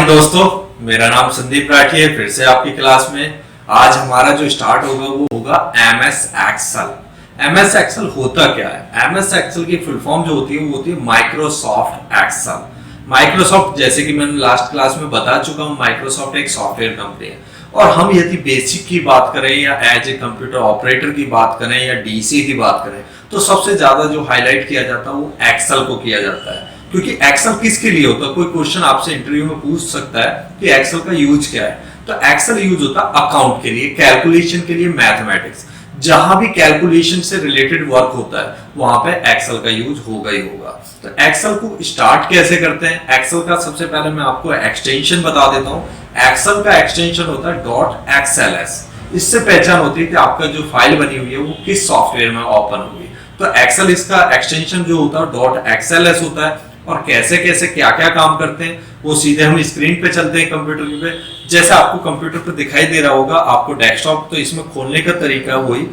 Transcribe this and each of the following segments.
Morning दोस्तों, मेरा नाम संदीप राठी है। फिर से आपकी क्लास में आज हमारा जो स्टार्ट होगा वो होगा एमएस एक्सेल। एमएस एक्सेल होता क्या है? एमएस एक्सेल की फुल फॉर्म जो होती है वो होती है माइक्रोसॉफ्ट एक्सेल। माइक्रोसॉफ्ट, जैसे कि मैंने लास्ट क्लास में बता चुका हूँ, माइक्रोसॉफ्ट एक सॉफ्टवेयर कंपनी है। और हम यदि बेसिक की बात करें या एज ए कंप्यूटर ऑपरेटर की बात करें या डीसी की बात करें, तो सबसे ज्यादा जो हाईलाइट किया जाता है वो एक्सेल को किया जाता है। क्योंकि एक्सेल किसके लिए होता है? कोई क्वेश्चन आपसे इंटरव्यू में पूछ सकता है कि एक्सेल का यूज क्या है। तो एक्सेल यूज होता है अकाउंट के लिए, कैलकुलेशन के लिए, मैथमेटिक्स, जहां भी कैलकुलेशन से रिलेटेड वर्क होता है वहां पे एक्सेल का यूज होगा ही होगा। तो एक्सेल को स्टार्ट कैसे करते हैं? एक्सेल का सबसे पहले मैं आपको एक्सटेंशन बता देता हूं। एक्सेल का एक्सटेंशन होता है .xls। इससे पहचान होती है कि आपका जो फाइल बनी हुई है वो किस सॉफ्टवेयर में ओपन हुई। तो एक्सेल, इसका एक्सटेंशन जो होता है .xls होता है। और कैसे कैसे क्या क्या काम करते हैं वो सीधे हम स्क्रीन पे चलते हैं कंप्यूटर पे। जैसे आपको कंप्यूटर पे दिखाई दे रहा होगा, आपको डेस्कटॉप, तो इसमें खोलने का तरीका वही,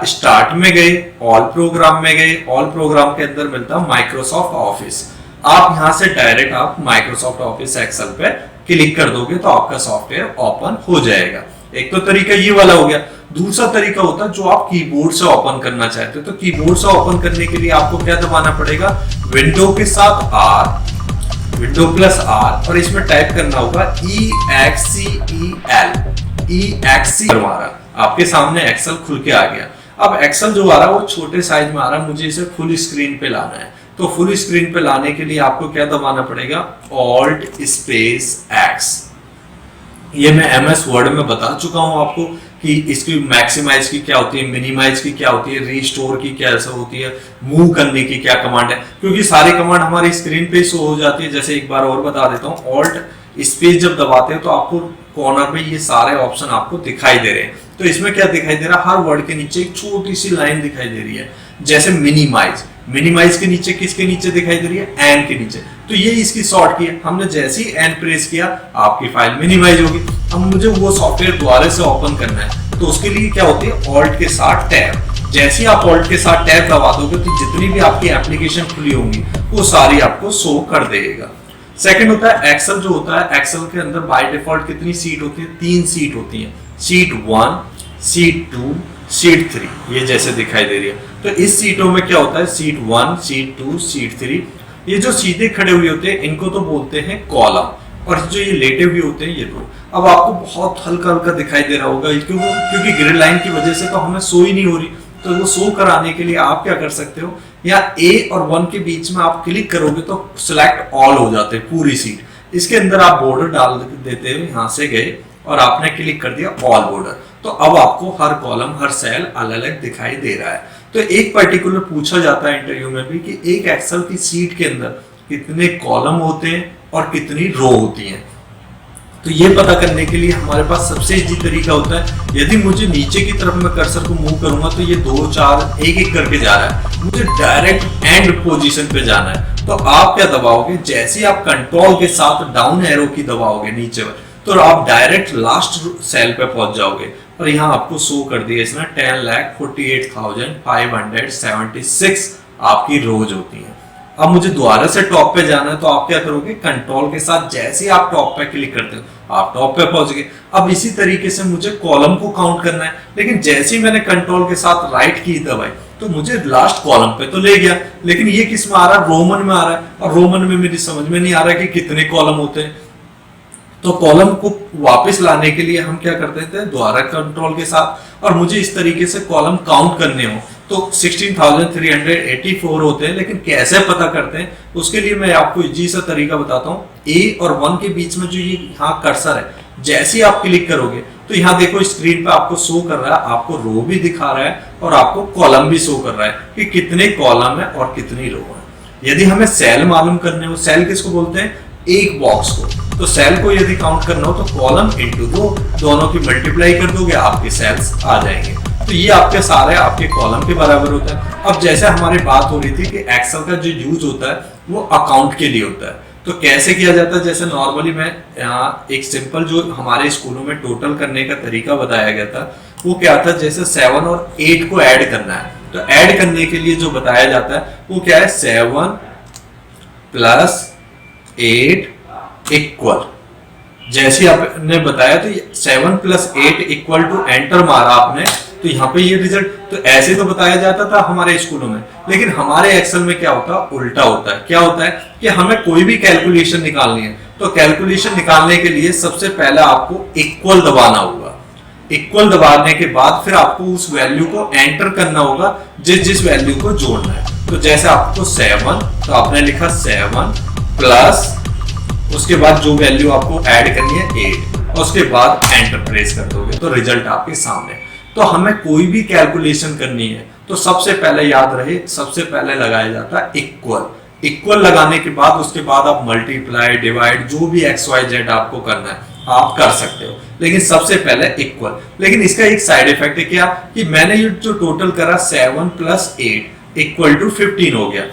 स्टार्ट में गए, ऑल प्रोग्राम में गए, ऑल प्रोग्राम के अंदर मिलता है माइक्रोसॉफ्ट ऑफिस। आप यहां से डायरेक्ट आप माइक्रोसॉफ्ट ऑफिस एक्सेल पे क्लिक कर दोगे तो आपका सॉफ्टवेयर ओपन हो जाएगा। एक तो तरीका ये वाला हो गया। दूसरा तरीका होता है जो आप कीबोर्ड से ओपन करना चाहते हो। तो कीबोर्ड से ओपन करने के लिए आपको क्या दबाना पड़ेगा? विंडो के साथ R, विंडो प्लस R, और इसमें टाइप करना होगा EXCEL। हमारा आपके सामने एक्सेल खुल के आ गया। अब एक्सेल जो आ रहा है वो छोटे साइज में आ रहा है, मुझे इसे फुल स्क्रीन पे लाना है। तो फुल स्क्रीन पे लाने के लिए आपको क्या दबाना पड़ेगा? Alt space X। ये मैं एमएस वर्ड में बता चुका हूं आपको कि इसकी मैक्सिमाइज की क्या होती है, मिनिमाइज की क्या होती है, रीस्टोर की क्या ऐसा होती है, मूव करने की क्या कमांड है। क्योंकि सारी कमांड हमारी स्क्रीन पे शो हो जाती है। जैसे एक बार और बता देता हूं, ऑल्ट स्पेस जब दबाते हैं तो आपको कॉर्नर में ये सारे ऑप्शन आपको दिखाई दे रहे हैं। तो इसमें क्या दिखाई दे रहा है? हर वर्ड के नीचे एक छोटी सी लाइन दिखाई दे रही है। जैसे मिनिमाइज, मिनिमाइज के नीचे किसके नीचे दिखाई दे रही है? एन के नीचे। तो ये इसकी शॉर्ट की है। हमने जैसे ही एन प्रेस किया आपकी फाइल मिनिमाइज होगी। अब मुझे वो सॉफ्टवेयर दोबारा से ओपन करना है, तो उसके लिए क्या होती है? ऑल्ट के साथ टैब। जैसे ही आप ऑल्ट के साथ टैब दबा दोगे तो जितनी भी आपकी एप्लीकेशन खुली होंगी वो सारी आपको शो कर देगा। सेकंड होता है एक्सेल। जो होता है एक्सेल के अंदर बाय डिफॉल्ट कितनी सीट होती है? 3 सीट होती है। सीट 1, सीट 2, सीट 3, ये जैसे दिखाई दे रही है। तो इस सीटों में क्या होता है? सीट 1, सीट 2, सीट 3, ये जो सीधे खड़े हुए होते हैं इनको तो बोलते हैं कॉलम, और जो ये लेटे हुए होते हैं ये रो। अब आपको बहुत हल्का हल्का दिखाई दे रहा होगा क्योंकि ग्रिड लाइन की वजह से तो हमें शो ही नहीं हो रही। तो वो शो कराने के लिए आप क्या कर सकते हो? या A और 1 के बीच में आप क्लिक करोगे तो सिलेक्ट ऑल हो जाते हैं पूरी सीट। इसके अंदर आप बॉर्डर डाल देते हो, यहां से गए और आपने क्लिक कर दिया ऑल बॉर्डर। तो अब आपको हर कॉलम, हर सेल अलग अलग दिखाई दे रहा है। तो एक पर्टिकुलर पूछा जाता है इंटरव्यू में भी कि एक एक्सेल की सीट के अंदर कितने कॉलम होते हैं और कितनी रो होती हैं। तो ये पता करने के लिए हमारे पास सबसे इजी तरीका होता है, यदि मुझे नीचे की तरफ मैं कर्सर को मूव करूंगा तो ये 2, 4 एक एक करके जा रहा है, मुझे डायरेक्ट एंड पोजीशन पे जाना है। तो आप क्या दबाओगे? जैसे ही आप कंट्रोल के साथ डाउन एरो की दबाओगे नीचे पर, तो आप डायरेक्ट लास्ट सेल पे पहुंच जाओगे। और यहाँ आपको शो कर दिया इसने 10,48,576 आपकी रोज होती है। अब मुझे दोबारा से टॉप पे जाना है, तो आप क्या करोगे? कंट्रोल के साथ जैसे ही आप टॉप पे क्लिक करते हो आप टॉप पे पहुंच गए। अब इसी तरीके से मुझे कॉलम को काउंट करना है, लेकिन जैसे ही मैंने कंट्रोल के साथ राइट की दबाई तो मुझे लास्ट कॉलम पे तो ले गया, लेकिन ये किस में आ रहा है? रोमन में आ रहा है। और रोमन में मेरी समझ में नहीं आ रहा है कि कितने कॉलम होते हैं। तो कॉलम को वापस लाने के लिए हम क्या करते थे? दोबारा कंट्रोल के साथ, और मुझे इस तरीके से कॉलम काउंट करने हो तो 16,384 होते हैं। लेकिन कैसे पता करते हैं उसके लिए मैं आपको इजी सा तरीका बताता हूँ। A और 1 के बीच में जो ये यहाँ कर्सर है, जैसे ही आप क्लिक करोगे तो यहाँ देखो स्क्रीन पे आपको शो कर रहा है, आपको रो भी दिखा रहा है और आपको कॉलम भी शो कर रहा है कि कितने कॉलम है और कितनी रो है। यदि हमें सेल मालूम करने हो, सेल किसको बोलते हैं? एक बॉक्स को। तो सेल को यदि काउंट करना हो तो कॉलम इंटू रो, दोनों की मल्टीप्लाई कर दोगे, आपके सेल्स आ जाएंगे। तो ये आपके सारे आपके कॉलम के बराबर होता है। अब जैसे हमारी बात हो रही थी कि एक्सेल का जो यूज होता है वो अकाउंट के लिए होता है, तो कैसे किया जाता है? जैसे नॉर्मली मैं यहाँ एक सिंपल जो हमारे स्कूलों में टोटल करने का तरीका बताया गया था वो क्या था? जैसे 7 और 8 को ऐड करना है, तो ऐड करने के लिए जो बताया जाता है वो क्या है? 7 + 8 = जैसे आपने बताया तो 7 + 8 = एंटर मारा आपने, तो यहाँ पे ये रिजल्ट, तो ऐसे तो बताया जाता था हमारे स्कूलों में, लेकिन हमारे एक्सेल में क्या होता है, उल्टा होता है। क्या होता है कि हमें कोई भी कैलकुलेशन निकालनी है, तो कैलकुलेशन निकालने के लिए सबसे पहले आपको इक्वल दबाना होगा। इक्वल दबाने के बाद फिर आपको उस वैल्यू को एंटर करना होगा जिस जिस वैल्यू को जोड़ना है। तो जैसे आपको 7, तो आपने लिखा 7 प्लस उसके बाद जो वैल्यू आपको ऐड करनी है 8, और उसके बाद एंटर प्रेस कर दोगे तो रिजल्ट आपके सामने। तो हमें कोई भी कैलकुलेशन करनी है तो सबसे पहले याद रहे, सबसे पहले लगाया जाता है इक्वल। इक्वल लगाने के बाद उसके बाद आप मल्टीप्लाई, डिवाइड, जो भी XYZ आपको करना है आप कर सकते हो, लेकिन सबसे पहले इक्वल। लेकिन इसका एक साइड इफेक्ट है क्या, कि मैंने ये जो टोटल करा 7 + 8 = 15 हो गया,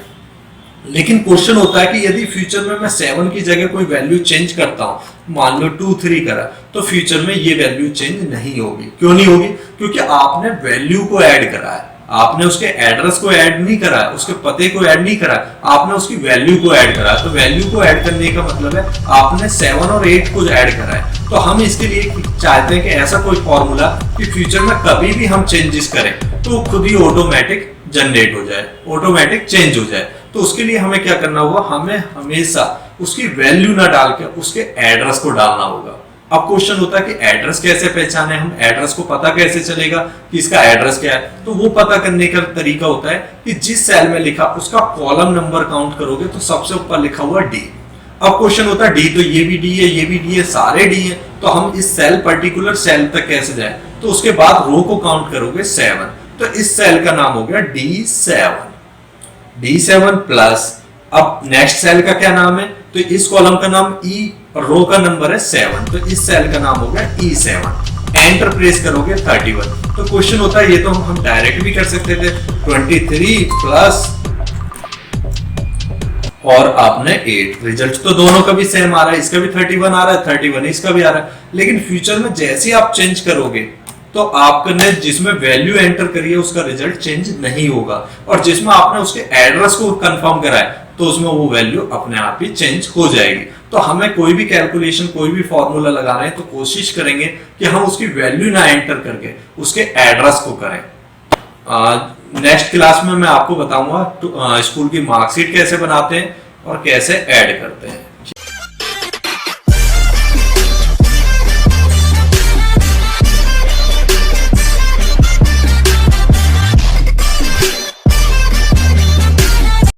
लेकिन क्वेश्चन होता है कि यदि फ्यूचर में मैं 7 की जगह कोई वैल्यू चेंज करता हूं, मान लो 2 3 करा, तो फ्यूचर में ये वैल्यू चेंज नहीं होगी। क्यों नहीं होगी? क्योंकि आपने वैल्यू को ऐड करा है, आपने उसके एड्रेस को ऐड नहीं करा है, उसके पते को ऐड नहीं करा है, आपने उसकी वैल्यू को ऐड करा है। तो वैल्यू को ऐड करने का मतलब है आपने 7 और 8 को ऐड करा है। तो हम इसके लिए चाहते हैं कि ऐसा कोई फॉर्मूला कि फ्यूचर में कभी भी हम चेंजेस करें तो खुद ही ऑटोमेटिक जनरेट हो जाए, ऑटोमेटिक चेंज हो जाए। तो उसके लिए हमें क्या करना होगा, हमें हमेशा उसकी वैल्यू ना डाल के उसके एड्रेस को डालना होगा। अब क्वेश्चन होता है कि एड्रेस कैसे पहचाने, हम एड्रेस को पता कैसे चलेगा कि इसका एड्रेस क्या है? तो वो पता करने का तरीका होता है कि जिस सेल में लिखा उसका कॉलम नंबर काउंट करोगे तो सबसे ऊपर लिखा हुआ डी। अब क्वेश्चन होता है डी, तो ये भी डी है, ये भी डी है, सारे डी है, तो हम इस सेल पर्टिकुलर सेल तक कैसे जाए? तो उसके बाद रो को काउंट करोगे 7, तो इस सेल का नाम हो गया D7। D7 प्लस, अब नेक्स्ट सेल का क्या नाम है, तो इस कॉलम का नाम E और रो का नंबर है 7, तो इस सेल का नाम हो गया E7। एंटर प्रेस करोगे 31। तो क्वेश्चन होता है, ये तो हम डायरेक्ट भी कर सकते थे, 23 प्लस और आपने 8, रिजल्ट तो दोनों का भी सेम आ रहा है, इसका भी 31 आ रहा है, 31 इसका भी आ रहा है। लेकिन फ्यूचर में जैसे आप चेंज करोगे तो आपने जिसमें वैल्यू एंटर करी है उसका रिजल्ट चेंज नहीं होगा, और जिसमें आपने उसके एड्रेस को कंफर्म करा है तो उसमें वो वैल्यू अपने आप ही चेंज हो जाएगी। तो हमें कोई भी कैलकुलेशन, कोई भी फॉर्मूला लगाना है तो कोशिश करेंगे कि हम उसकी वैल्यू ना एंटर करके उसके एड्रेस को करें। नेक्स्ट क्लास में मैं आपको बताऊंगा स्कूल की मार्कशीट कैसे बनाते हैं और कैसे ऐड करते हैं।